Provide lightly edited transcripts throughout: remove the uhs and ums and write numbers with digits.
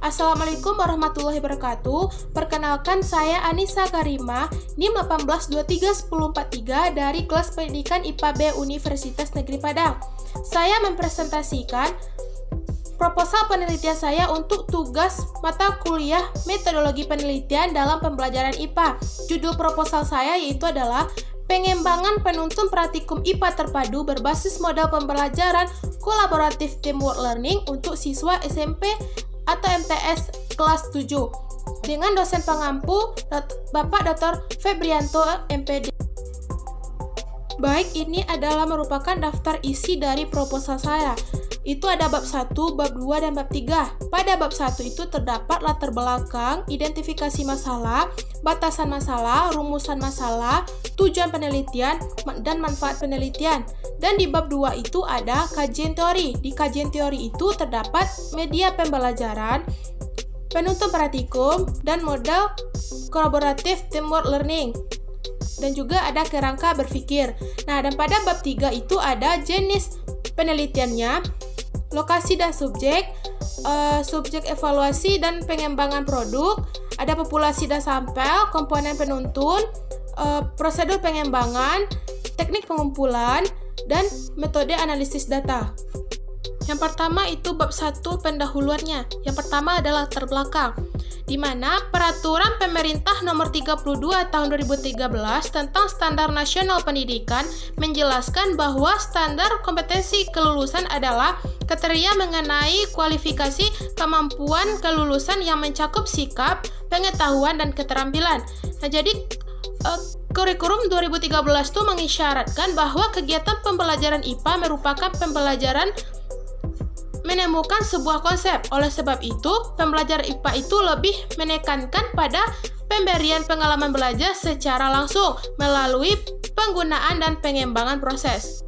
Assalamualaikum warahmatullahi wabarakatuh. Perkenalkan, saya Anissa Karimah, NIM 18231043 dari kelas pendidikan IPA B Universitas Negeri Padang. Saya mempresentasikan proposal penelitian saya untuk tugas mata kuliah metodologi penelitian dalam pembelajaran IPA. Judul proposal saya yaitu adalah pengembangan penuntun praktikum IPA terpadu berbasis model pembelajaran kolaboratif teamwork learning untuk siswa SMP atau MTS kelas 7 dengan dosen pengampu Bapak Dr. Febrianto MPD. Baik, ini adalah merupakan daftar isi dari proposal saya. Itu ada bab 1, bab 2, dan bab 3. Pada bab 1 itu terdapat latar belakang, identifikasi masalah, batasan masalah, rumusan masalah, tujuan penelitian, dan manfaat penelitian. Dan di bab 2 itu ada kajian teori. Di kajian teori itu terdapat media pembelajaran, penuntun praktikum, dan model kolaboratif teamwork learning. Dan juga ada kerangka berpikir. Nah, dan pada bab 3 itu ada jenis penelitiannya, lokasi dan subjek, subjek evaluasi dan pengembangan produk, ada populasi dan sampel, komponen penuntun, prosedur pengembangan, teknik pengumpulan, dan metode analisis data. Yang pertama itu bab 1 pendahuluannya. Yang pertama adalah latar belakang, di mana Peraturan Pemerintah Nomor 32 Tahun 2013 tentang Standar Nasional Pendidikan menjelaskan bahwa standar kompetensi kelulusan adalah kriteria mengenai kualifikasi kemampuan kelulusan yang mencakup sikap, pengetahuan, dan keterampilan. Nah, jadi kurikulum 2013 itu mengisyaratkan bahwa kegiatan pembelajaran IPA merupakan pembelajaran menemukan sebuah konsep. Oleh sebab itu, pembelajaran IPA itu lebih menekankan pada pemberian pengalaman belajar secara langsung melalui penggunaan dan pengembangan proses.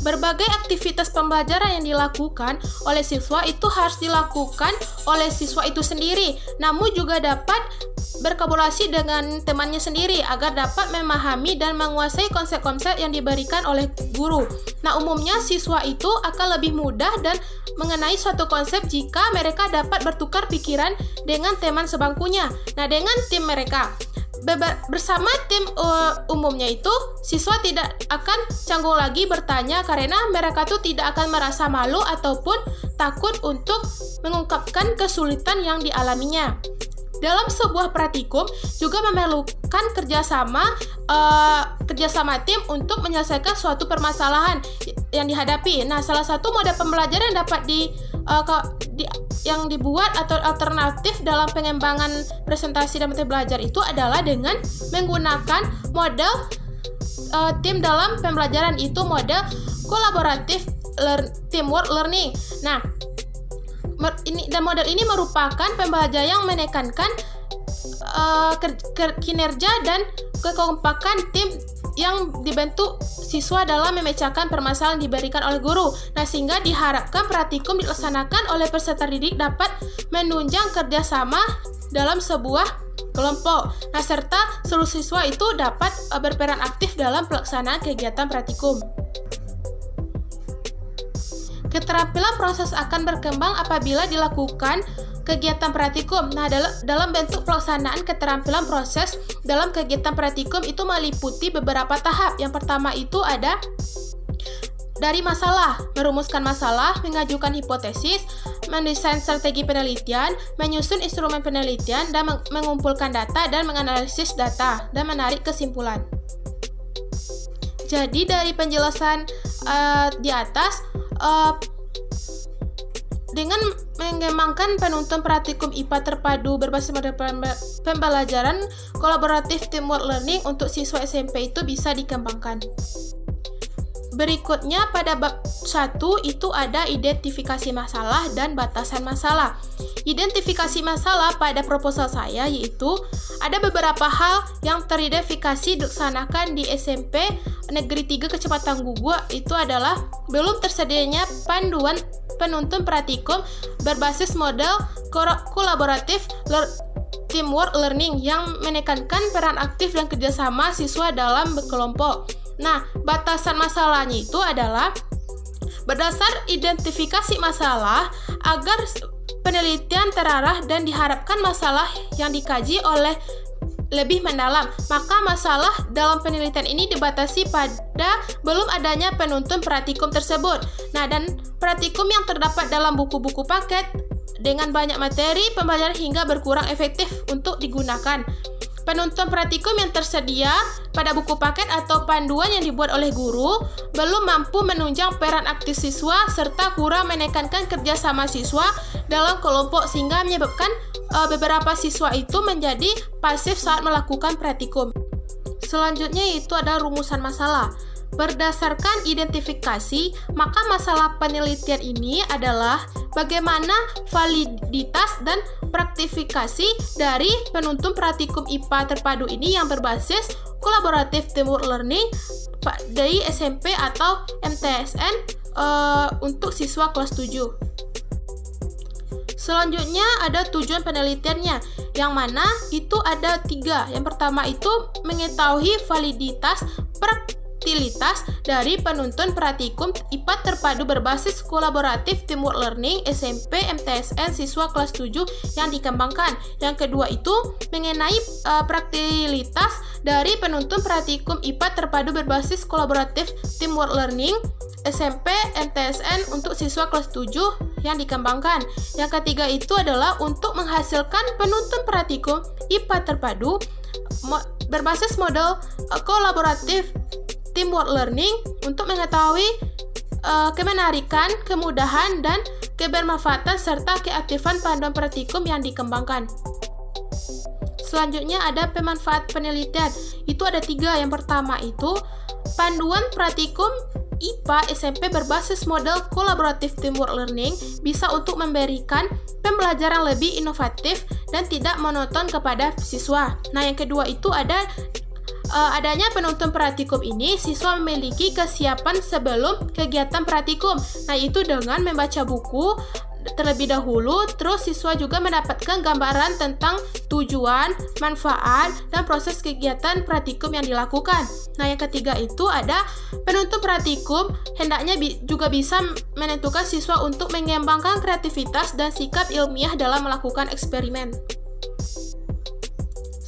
Berbagai aktivitas pembelajaran yang dilakukan oleh siswa itu harus dilakukan oleh siswa itu sendiri, namun juga dapat berkolaborasi dengan temannya sendiri agar dapat memahami dan menguasai konsep-konsep yang diberikan oleh guru. Nah, umumnya siswa itu akan lebih mudah dan mengenai suatu konsep jika mereka dapat bertukar pikiran dengan teman sebangkunya. Nah, dengan tim mereka bersama tim umumnya itu, siswa tidak akan canggung lagi bertanya karena mereka tuh tidak akan merasa malu ataupun takut untuk mengungkapkan kesulitan yang dialaminya. Dalam sebuah praktikum juga memerlukan kerjasama tim untuk menyelesaikan suatu permasalahan yang dihadapi. Nah, salah satu model pembelajaran yang dapat yang dibuat atau alternatif dalam pengembangan presentasi dan materi belajar itu adalah dengan menggunakan model tim dalam pembelajaran itu model kolaboratif teamwork learning. Nah, model ini merupakan pembelajaran yang menekankan kinerja dan kekompakan tim yang dibentuk siswa dalam memecahkan permasalahan diberikan oleh guru. Nah, sehingga diharapkan praktikum dilaksanakan oleh peserta didik dapat menunjang kerjasama dalam sebuah kelompok. Nah, serta seluruh siswa itu dapat berperan aktif dalam pelaksanaan kegiatan praktikum. Keterampilan proses akan berkembang apabila dilakukan kegiatan praktikum. Nah, dalam bentuk pelaksanaan keterampilan proses dalam kegiatan praktikum itu meliputi beberapa tahap. Yang pertama itu ada dari masalah, merumuskan masalah, mengajukan hipotesis, mendesain strategi penelitian, menyusun instrumen penelitian, dan mengumpulkan data dan menganalisis data, dan menarik kesimpulan. Jadi dari penjelasan di atas, dengan mengembangkan penuntun praktikum IPA terpadu berbasis model pembelajaran kolaboratif teamwork learning untuk siswa SMP itu bisa dikembangkan. Berikutnya pada bab 1 itu ada identifikasi masalah dan batasan masalah. Identifikasi masalah pada proposal saya yaitu ada beberapa hal yang teridentifikasi dilaksanakan di SMP Negeri 3 Kecamatan Gugua. Itu adalah belum tersedianya panduan penuntun praktikum berbasis model kolaboratif teamwork learning yang menekankan peran aktif dan kerjasama siswa dalam berkelompok. Nah, batasan masalahnya itu adalah berdasar identifikasi masalah agar penelitian terarah dan diharapkan masalah yang dikaji oleh lebih mendalam. Maka masalah dalam penelitian ini dibatasi pada belum adanya penuntun praktikum tersebut. Nah, dan praktikum yang terdapat dalam buku-buku paket dengan banyak materi pembelajaran hingga berkurang efektif untuk digunakan. Penuntun praktikum yang tersedia pada buku paket atau panduan yang dibuat oleh guru belum mampu menunjang peran aktif siswa serta kurang menekankan kerjasama siswa dalam kelompok sehingga menyebabkan beberapa siswa itu menjadi pasif saat melakukan praktikum. Selanjutnya itu ada rumusan masalah. Berdasarkan identifikasi, maka masalah penelitian ini adalah bagaimana validitas dan praktifikasi dari penuntun praktikum IPA terpadu ini yang berbasis kolaboratif teamwork learning dari SMP atau MTSN untuk siswa kelas 7. Selanjutnya ada tujuan penelitiannya, yang mana itu ada 3. Yang pertama itu mengetahui validitas dari penuntun praktikum IPA terpadu berbasis kolaboratif teamwork learning SMP MTSN siswa kelas 7 yang dikembangkan. Yang kedua itu mengenai praktilitas dari penuntun praktikum IPA terpadu berbasis kolaboratif teamwork learning SMP MTSN untuk siswa kelas 7 yang dikembangkan. Yang ketiga itu adalah untuk menghasilkan penuntun praktikum IPA terpadu berbasis model kolaboratif teamwork learning untuk mengetahui kemenarikan, kemudahan, dan kebermanfaatan serta keaktifan panduan praktikum yang dikembangkan. Selanjutnya ada pemanfaat penelitian. Itu ada 3. Yang pertama itu panduan praktikum IPA SMP berbasis model kolaboratif teamwork learning bisa untuk memberikan pembelajaran lebih inovatif dan tidak monoton kepada siswa. Nah, yang kedua itu adanya penuntun praktikum ini, siswa memiliki kesiapan sebelum kegiatan praktikum. Nah, itu dengan membaca buku terlebih dahulu, terus siswa juga mendapatkan gambaran tentang tujuan, manfaat, dan proses kegiatan praktikum yang dilakukan. Nah, yang ketiga itu ada penuntun praktikum hendaknya juga bisa menentukan siswa untuk mengembangkan kreativitas dan sikap ilmiah dalam melakukan eksperimen.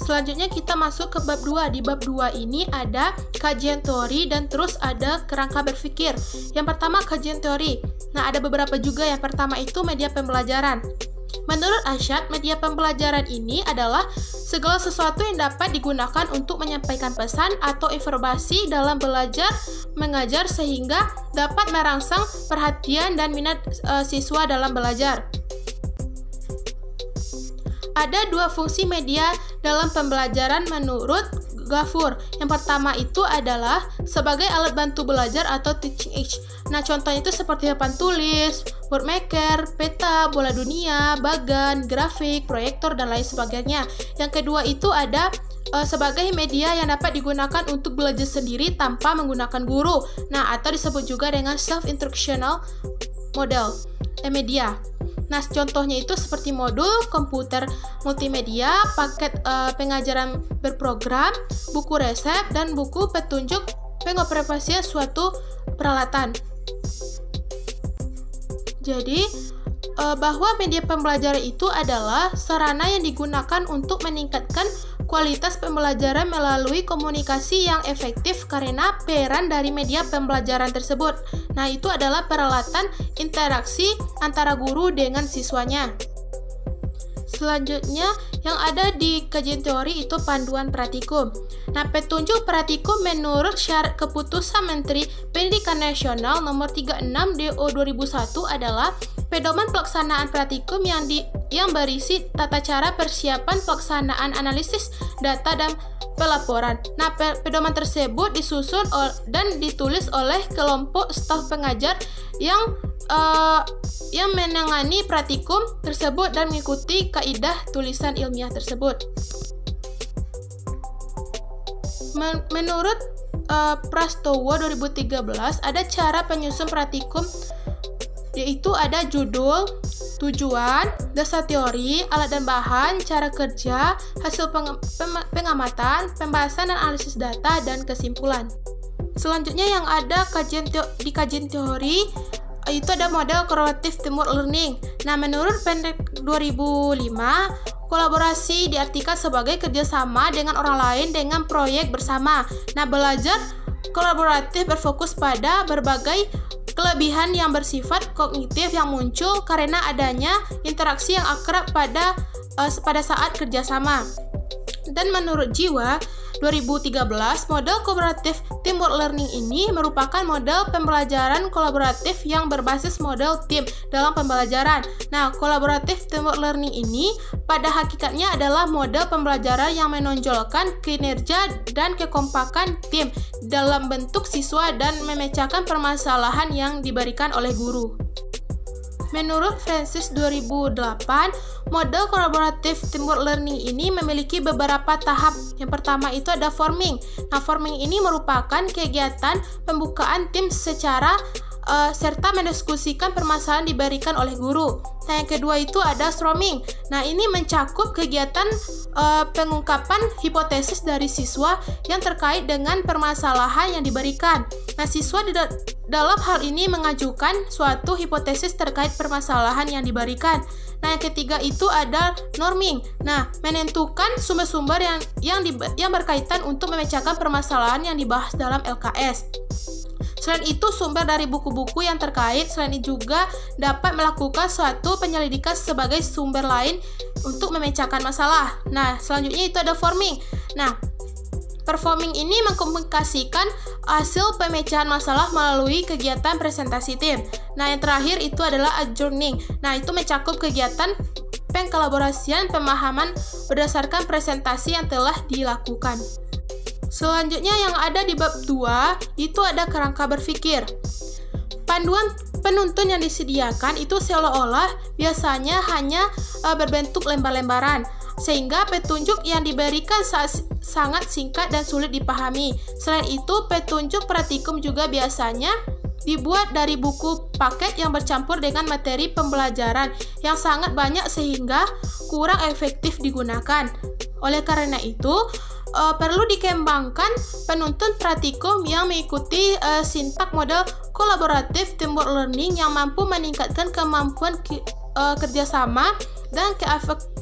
Selanjutnya kita masuk ke bab 2. Di bab 2 ini ada kajian teori dan terus ada kerangka berpikir. Yang pertama kajian teori. Nah, ada beberapa juga. Yang pertama itu media pembelajaran. Menurut Arshad, media pembelajaran ini adalah segala sesuatu yang dapat digunakan untuk menyampaikan pesan atau informasi dalam belajar mengajar sehingga dapat merangsang perhatian dan minat siswa dalam belajar. Ada 2 fungsi media dalam pembelajaran menurut Gafur. Yang pertama itu adalah sebagai alat bantu belajar atau teaching aids. Nah, contohnya itu seperti papan tulis, board maker, peta, bola dunia, bagan, grafik, proyektor, dan lain sebagainya. Yang kedua itu ada sebagai media yang dapat digunakan untuk belajar sendiri tanpa menggunakan guru. Nah, atau disebut juga dengan self-instructional media. Nah, contohnya itu seperti modul komputer multimedia, paket pengajaran berprogram, buku resep, dan buku petunjuk pengoperasian suatu peralatan. Jadi, bahwa media pembelajaran itu adalah sarana yang digunakan untuk meningkatkan kualitas pembelajaran melalui komunikasi yang efektif karena peran dari media pembelajaran tersebut. Nah, itu adalah peralatan interaksi antara guru dengan siswanya. Selanjutnya, yang ada di kajian teori itu panduan praktikum. Nah, petunjuk praktikum menurut syarat keputusan Menteri Pendidikan Nasional nomor 36 DO 2001 adalah pedoman pelaksanaan praktikum yang berisi tata cara persiapan pelaksanaan analisis data dan pelaporan. Nah, pedoman tersebut disusun dan ditulis oleh kelompok staf pengajar yang menangani praktikum tersebut dan mengikuti kaidah tulisan ilmiah tersebut. Menurut Prastowo 2013 ada cara penyusun praktikum, yaitu ada judul, tujuan, dasar teori, alat dan bahan, cara kerja, hasil pengamatan, pembahasan dan analisis data, dan kesimpulan. Selanjutnya yang ada di kajian teori itu ada model collaborative teamwork learning. Nah, menurut Pendek 2005, kolaborasi diartikan sebagai kerjasama dengan orang lain dengan proyek bersama. Nah, belajar kolaboratif berfokus pada berbagai kelebihan yang bersifat kognitif yang muncul karena adanya interaksi yang akrab pada saat kerjasama. Dan menurut Jiwa 2013, model collaborative teamwork learning ini merupakan model pembelajaran kolaboratif yang berbasis model tim dalam pembelajaran. Nah, collaborative teamwork learning ini pada hakikatnya adalah model pembelajaran yang menonjolkan kinerja dan kekompakan tim dalam bentuk siswa dan memecahkan permasalahan yang diberikan oleh guru. Menurut Francis 2008, model collaborative teamwork learning ini memiliki beberapa tahap. Yang pertama itu ada forming. Nah, forming ini merupakan kegiatan pembukaan tim serta mendiskusikan permasalahan diberikan oleh guru. Nah, yang kedua itu ada storming. Nah, ini mencakup kegiatan pengungkapan hipotesis dari siswa yang terkait dengan permasalahan yang diberikan. Nah, siswa dalam hal ini mengajukan suatu hipotesis terkait permasalahan yang diberikan. Nah, yang ketiga itu ada norming. Nah, menentukan sumber-sumber yang berkaitan untuk memecahkan permasalahan yang dibahas dalam LKS. Selain itu, sumber dari buku-buku yang terkait. Selain itu juga dapat melakukan suatu penyelidikan sebagai sumber lain untuk memecahkan masalah. Nah, selanjutnya itu ada forming. Nah, performing ini mengkomunikasikan hasil pemecahan masalah melalui kegiatan presentasi tim. Nah, yang terakhir itu adalah adjourning. Nah, itu mencakup kegiatan pengkolaborasian pemahaman berdasarkan presentasi yang telah dilakukan. Selanjutnya yang ada di bab 2 itu ada kerangka berpikir. Panduan penuntun yang disediakan itu seolah-olah biasanya hanya berbentuk lembar-lembaran, sehingga petunjuk yang diberikan sangat singkat dan sulit dipahami. Selain itu, petunjuk praktikum juga biasanya dibuat dari buku paket yang bercampur dengan materi pembelajaran yang sangat banyak sehingga kurang efektif digunakan. Oleh karena itu, perlu dikembangkan penuntun praktikum yang mengikuti sintak model kolaboratif teamwork learning yang mampu meningkatkan kemampuan kerjasama dan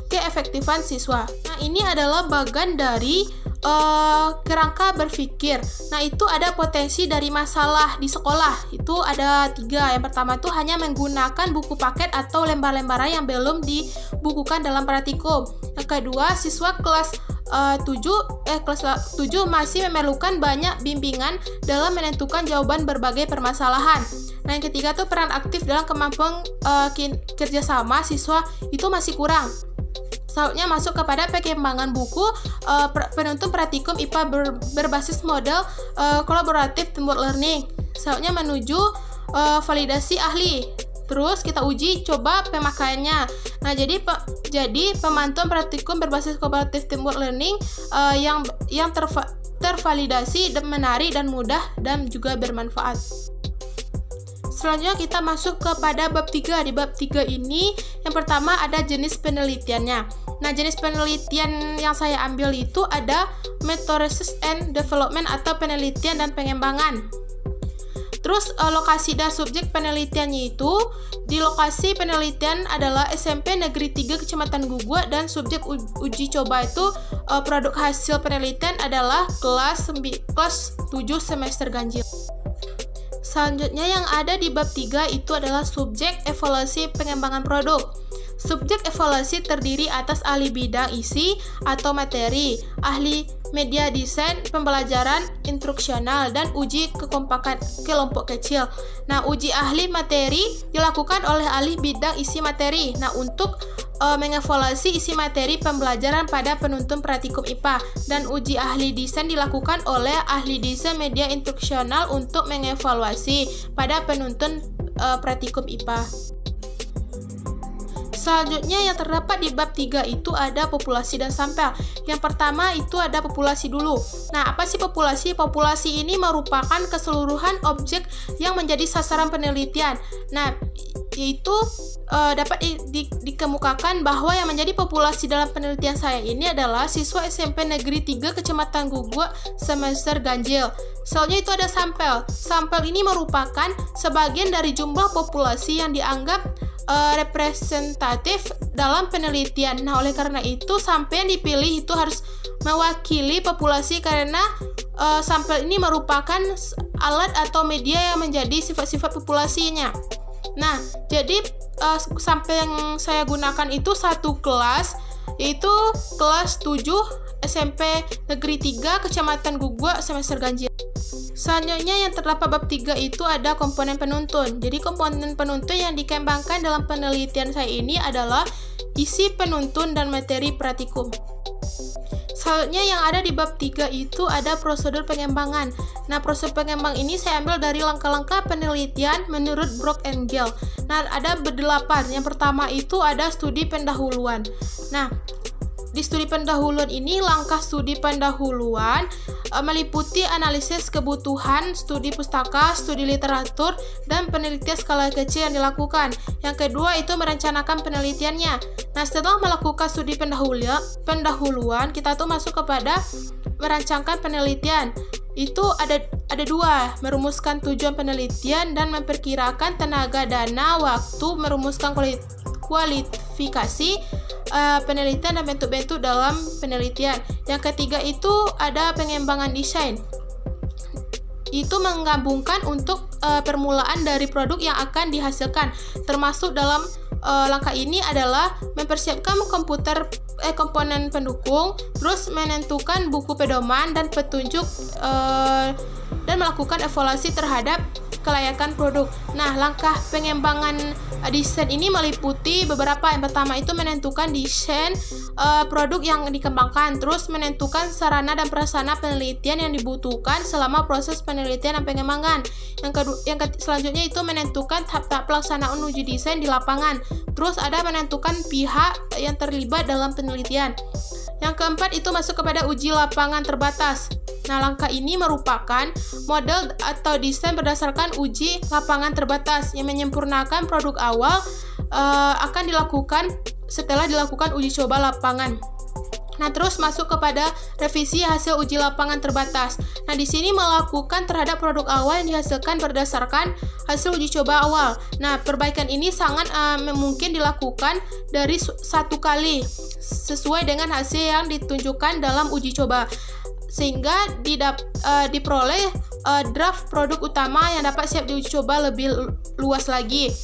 keefektifan siswa. Nah, ini adalah bagian dari kerangka berpikir. Nah, itu ada potensi dari masalah di sekolah. Itu ada 3. Yang pertama itu hanya menggunakan buku paket atau lembar-lembaran yang belum dibukukan dalam praktikum. Yang kedua, siswa kelas 7 masih memerlukan banyak bimbingan dalam menentukan jawaban berbagai permasalahan. Nah, yang ketiga tuh peran aktif dalam kemampuan kerjasama siswa itu masih kurang. Selanjutnya masuk kepada pengembangan buku penuntun praktikum IPA berbasis model kolaboratif teamwork learning. Selanjutnya menuju validasi ahli. Terus kita uji coba pemakaiannya. Nah, jadi pemantauan praktikum berbasis kolaboratif teamwork learning yang tervalidasi dan menarik dan mudah dan juga bermanfaat. Selanjutnya kita masuk kepada bab 3. Di bab 3 ini yang pertama ada jenis penelitiannya. Nah, jenis penelitian yang saya ambil itu ada method research and development atau penelitian dan pengembangan. Terus lokasi dan subjek penelitiannya itu di lokasi penelitian adalah SMP Negeri 3 Kecamatan Gugua dan subjek uji coba itu produk hasil penelitian adalah kelas 7 semester ganjil. Selanjutnya yang ada di bab 3 itu adalah subjek evaluasi pengembangan produk. Subjek evaluasi terdiri atas ahli bidang isi atau materi, ahli media desain, pembelajaran instruksional, dan uji kekompakan kelompok kecil. Nah, uji ahli materi dilakukan oleh ahli bidang isi materi. Nah, untuk mengevaluasi isi materi pembelajaran pada penuntun praktikum IPA, dan uji ahli desain dilakukan oleh ahli desain media instruksional untuk mengevaluasi pada penuntun praktikum IPA. Selanjutnya yang terdapat di bab 3 itu ada populasi dan sampel. Yang pertama itu ada populasi dulu. Nah, apa sih populasi? Populasi ini merupakan keseluruhan objek yang menjadi sasaran penelitian. Nah, yaitu dapat dikemukakan bahwa yang menjadi populasi dalam penelitian saya ini adalah siswa SMP Negeri 3 Kecamatan Guguk semester ganjil. Selanjutnya itu ada sampel. Sampel ini merupakan sebagian dari jumlah populasi yang dianggap representatif dalam penelitian. Nah, oleh karena itu sampel yang dipilih itu harus mewakili populasi karena sampel ini merupakan alat atau media yang menjadi sifat-sifat populasinya. Nah, jadi sampel yang saya gunakan itu satu kelas, yaitu kelas 7 SMP Negeri 3 Kecamatan Guguk semester ganjil. Selanjutnya yang terdapat bab 3 itu ada komponen penuntun. Jadi komponen penuntun yang dikembangkan dalam penelitian saya ini adalah isi penuntun dan materi praktikum. Selanjutnya yang ada di bab 3 itu ada prosedur pengembangan. Nah, prosedur pengembang ini saya ambil dari langkah-langkah penelitian menurut Brock and Gale. Nah, ada berdelapan. Yang pertama itu ada studi pendahuluan. Nah, di studi pendahuluan ini, langkah studi pendahuluan meliputi analisis kebutuhan, studi pustaka, studi literatur, dan penelitian skala kecil yang dilakukan. Yang kedua itu merencanakan penelitiannya. Nah, setelah melakukan studi pendahuluan, kita tuh masuk kepada merancangkan penelitian. Itu ada dua, merumuskan tujuan penelitian dan memperkirakan tenaga, dana, waktu, merumuskan kualifikasi penelitian dan bentuk-bentuk dalam penelitian. Yang ketiga itu ada pengembangan desain. Itu menggabungkan untuk permulaan dari produk yang akan dihasilkan. Termasuk dalam langkah ini adalah mempersiapkan komponen pendukung, terus menentukan buku pedoman dan petunjuk, dan melakukan evaluasi terhadap kelayakan produk. Nah, langkah pengembangan desain ini meliputi beberapa. Yang pertama itu menentukan desain produk yang dikembangkan, terus menentukan sarana dan prasarana penelitian yang dibutuhkan selama proses penelitian dan pengembangan. Selanjutnya itu menentukan tahap-tahap pelaksanaan uji desain di lapangan. Terus ada menentukan pihak yang terlibat dalam penelitian. Yang keempat itu masuk kepada uji lapangan terbatas. Nah, langkah ini merupakan model atau desain berdasarkan uji lapangan terbatas yang menyempurnakan produk awal akan dilakukan setelah dilakukan uji coba lapangan. Nah, terus masuk kepada revisi hasil uji lapangan terbatas. Nah, di sini melakukan terhadap produk awal yang dihasilkan berdasarkan hasil uji coba awal. Nah, perbaikan ini sangat mungkin dilakukan dari satu kali sesuai dengan hasil yang ditunjukkan dalam uji coba, sehingga diperoleh draft produk utama yang dapat siap diuji coba lebih luas lagi.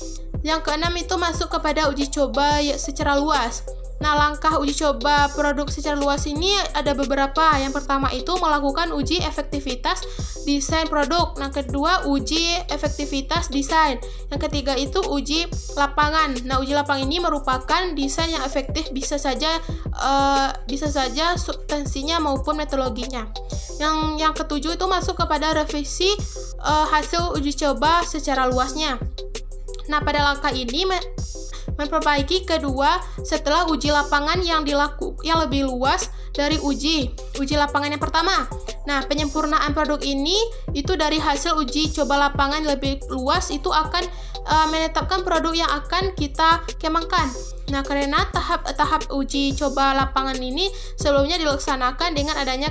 Yang keenam itu masuk kepada uji coba secara luas. Nah, langkah uji coba produk secara luas ini ada beberapa. Yang pertama itu melakukan uji efektivitas desain produk. Nah, kedua uji efektivitas desain. Yang ketiga itu uji lapangan. Nah, uji lapangan ini merupakan desain yang efektif, bisa saja substansinya maupun metodologinya. Yang ketujuh itu masuk kepada revisi hasil uji coba secara luasnya. Nah, pada langkah ini memperbaiki kedua setelah uji lapangan yang lebih luas dari uji lapangan yang pertama. Nah, penyempurnaan produk ini itu dari hasil uji coba lapangan lebih luas itu akan menetapkan produk yang akan kita kembangkan. Nah, karena tahap uji coba lapangan ini sebelumnya dilaksanakan dengan adanya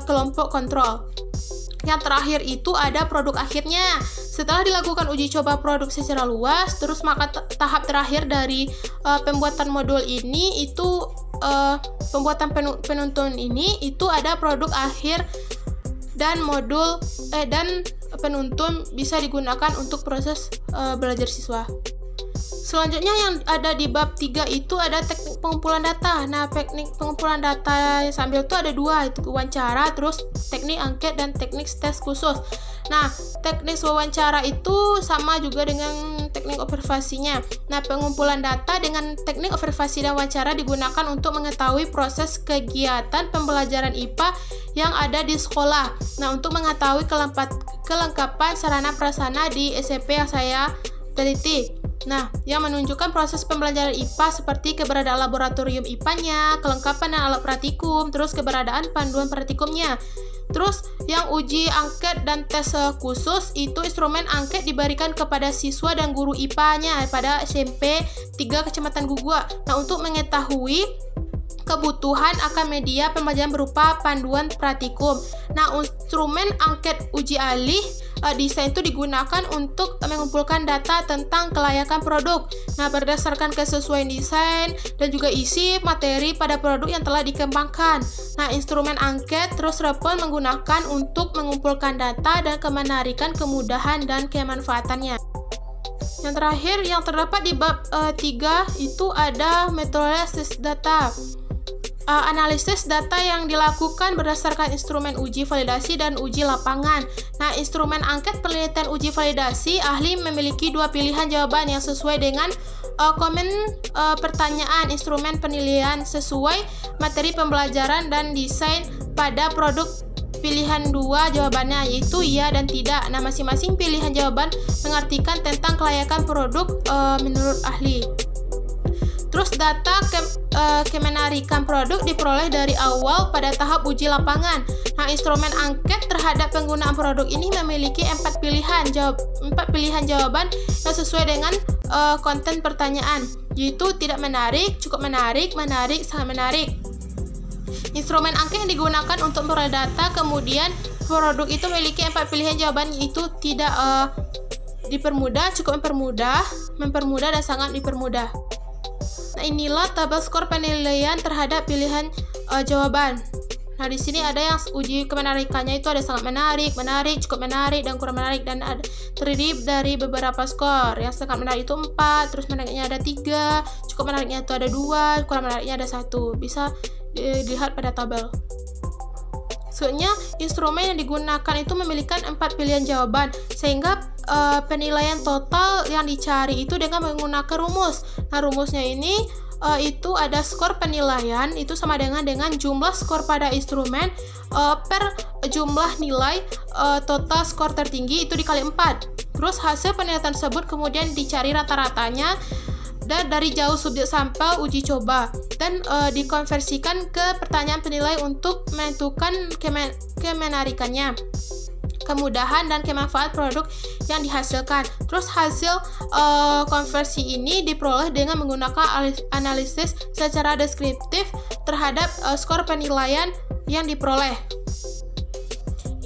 kelompok kontrol. Yang terakhir itu ada produk akhirnya. Setelah dilakukan uji coba produk secara luas, terus maka tahap terakhir dari pembuatan modul ini itu pembuatan penuntun ini itu ada produk akhir dan modul dan penuntun bisa digunakan untuk proses belajar siswa. Selanjutnya yang ada di bab 3 itu ada teknik pengumpulan data. Nah, teknik pengumpulan data yang sambil itu ada dua, itu wawancara, terus teknik angket dan teknik tes khusus. Nah, teknik wawancara itu sama juga dengan teknik observasinya. Nah, pengumpulan data dengan teknik observasi dan wawancara digunakan untuk mengetahui proses kegiatan pembelajaran IPA yang ada di sekolah. Nah, untuk mengetahui kelengkapan sarana prasarana di SMP yang saya teliti. Nah, yang menunjukkan proses pembelajaran IPA seperti keberadaan laboratorium IPA-nya, kelengkapan dan alat praktikum, terus keberadaan panduan praktikumnya. Terus yang uji angket dan tes khusus itu instrumen angket diberikan kepada siswa dan guru IPA-nya pada SMP 3 Kecamatan Gugua. Nah, untuk mengetahui kebutuhan akan media pembelajaran berupa panduan praktikum. Nah, instrumen angket uji alih desain itu digunakan untuk mengumpulkan data tentang kelayakan produk. Nah, berdasarkan kesesuaian desain dan juga isi materi pada produk yang telah dikembangkan. Nah, instrumen angket terus Repon menggunakan untuk mengumpulkan data dan kemenarikan, kemudahan, dan kemanfaatannya. Yang terakhir yang terdapat di bab 3 itu ada metode data. Analisis data yang dilakukan berdasarkan instrumen uji validasi dan uji lapangan. Nah, instrumen angket penelitian uji validasi, ahli memiliki dua pilihan jawaban yang sesuai dengan komen pertanyaan. Instrumen penilaian sesuai materi pembelajaran dan desain pada produk, pilihan dua jawabannya yaitu iya dan tidak. Nah, masing-masing pilihan jawaban mengartikan tentang kelayakan produk menurut ahli. Terus data kemenarikan produk diperoleh dari awal pada tahap uji lapangan. Nah, instrumen angket terhadap penggunaan produk ini memiliki 4 pilihan jawaban yang sesuai dengan konten pertanyaan, yaitu tidak menarik, cukup menarik, menarik, sangat menarik. Instrumen angket yang digunakan untuk memperoleh data, kemudian produk itu memiliki 4 pilihan jawaban, yaitu tidak dipermudah, cukup mempermudah, dan sangat dipermudah. Nah, inilah tabel skor penilaian terhadap pilihan jawaban. Nah, di sini ada yang uji kemenarikannya itu ada sangat menarik, menarik, cukup menarik, dan kurang menarik, dan ada terdiri dari beberapa skor. Yang sangat menarik itu 4, terus menariknya ada 3, cukup menariknya itu ada 2, kurang menariknya ada 1. Bisa dilihat pada tabel. Sebenarnya instrumen yang digunakan itu memiliki 4 pilihan jawaban, sehingga penilaian total yang dicari itu dengan menggunakan rumus. Nah, rumusnya ini itu ada skor penilaian itu sama dengan jumlah skor pada instrumen per jumlah nilai total skor tertinggi itu dikali 4. Terus hasil penilaian tersebut kemudian dicari rata-ratanya dan dari jauh subjek sampel uji coba dan dikonversikan ke pertanyaan penilai untuk menentukan kemenarikannya, kemudahan, dan kemanfaat produk yang dihasilkan. Terus hasil konversi ini diperoleh dengan menggunakan analisis secara deskriptif terhadap skor penilaian yang diperoleh.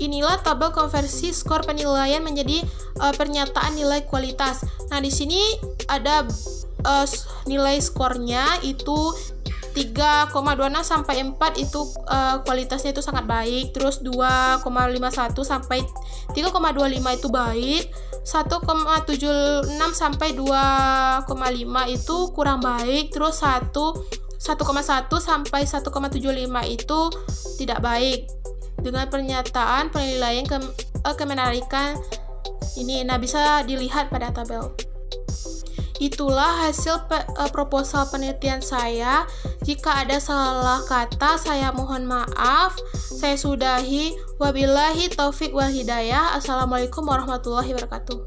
Inilah tabel konversi skor penilaian menjadi pernyataan nilai kualitas. Nah, di sini ada nilai skornya itu 3,26 sampai 4 itu kualitasnya itu sangat baik. Terus 2,51 sampai 3,25 itu baik. 1,76 sampai 2,5 itu kurang baik. Terus 1,1 sampai 1,75 itu tidak baik. Dengan pernyataan penilaian kemenarikan ini, nah bisa dilihat pada tabel. Itulah hasil proposal penelitian saya. Jika ada salah kata, saya mohon maaf. Saya sudahi. Wabillahi taufik wal hidayah. Assalamualaikum warahmatullahi wabarakatuh.